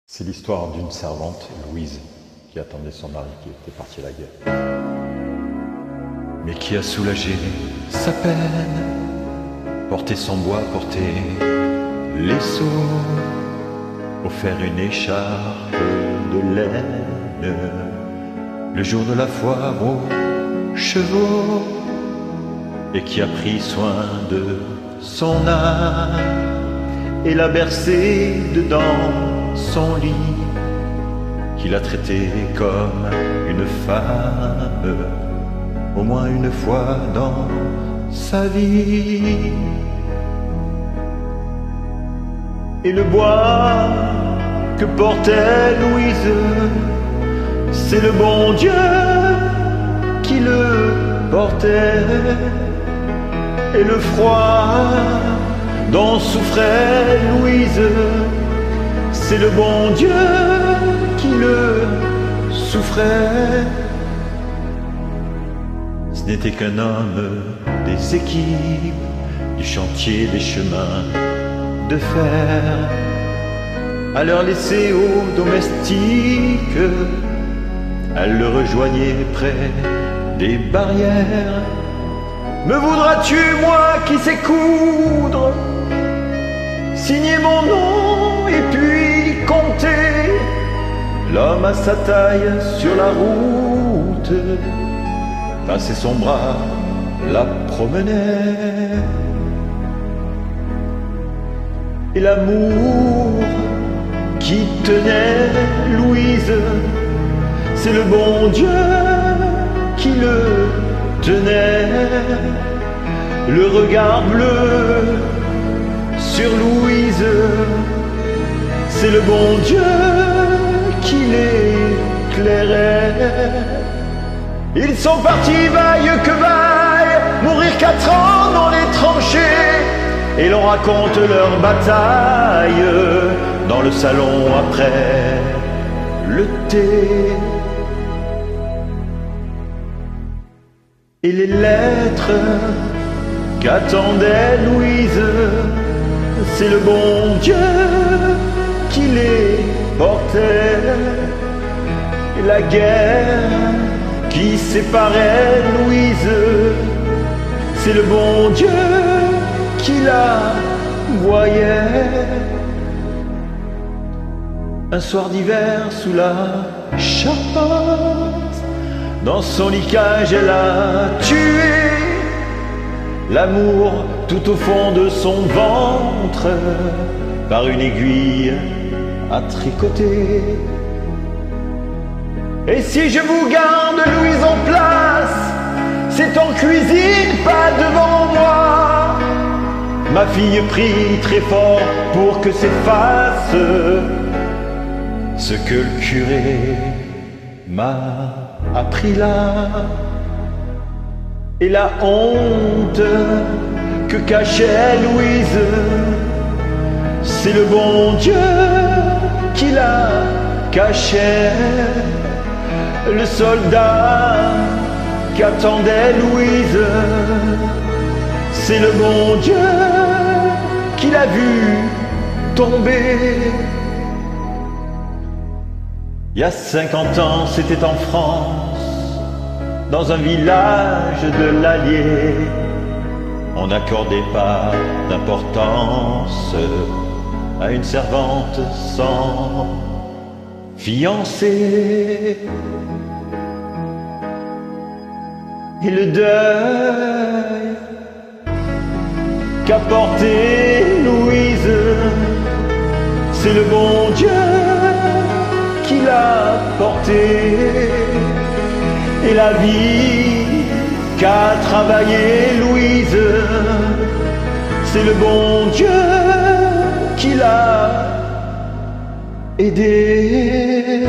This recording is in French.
C'est l'histoire d'une servante, Louise, qui attendait son mari qui était parti à la guerre. Mais qui a soulagé sa peine, porté son bois, porté les seaux, offert une écharpe de laine, le jour de la foire aux chevaux, et qui a pris soin de son âme et l'a bercé dedans son lit, qu'il a traité comme une femme au moins une fois dans sa vie. Et le bois que portait Louise, c'est le bon Dieu qui le portait. Et le froid dont souffrait Louise, c'est le bon Dieu qui le souffrait. Ce n'était qu'un homme des équipes du chantier des chemins de fer, à leur laisser aux domestiques, elle le rejoignait près des barrières. Me voudras-tu, moi qui sais coudre, signer mon nom et puis compter l'homme à sa taille sur la route, passer son bras, la promenait. Et l'amour qui tenait Louise, c'est le bon Dieu qui le tenait. Le regard bleu sur Louise, c'est le bon Dieu qui l'éclairait. Ils sont partis, vaille que vaille, mourir 4 ans dans les tranchées, et l'on raconte leur bataille dans le salon après le thé. Et les lettres qu'attendait Louise, c'est le bon Dieu qui les portait. Et la guerre qui séparait Louise, c'est le bon Dieu qui la voyait. Un soir d'hiver sous la charpente, dans son lit cage, elle a tué l'amour tout au fond de son ventre par une aiguille à tricoter. Et si je vous garde Louise en place, c'est en cuisine, pas devant moi. Ma fille prie très fort pour que s'efface ce que le curé m'a appris là. Et la honte que cachait Louise, c'est le bon Dieu qui la cachait. Le soldat qu'attendait Louise, c'est le bon Dieu qui l'a vu tomber. Il y a 50 ans, c'était en France, dans un village de l'Allier. On n'accordait pas d'importance à une servante sans fiancé. Et le deuil qu'a porté Louise, c'est le bon Dieu qui l'a porté. Et la vie qu'a travaillé Louise, c'est le bon Dieu qui l'a aidé.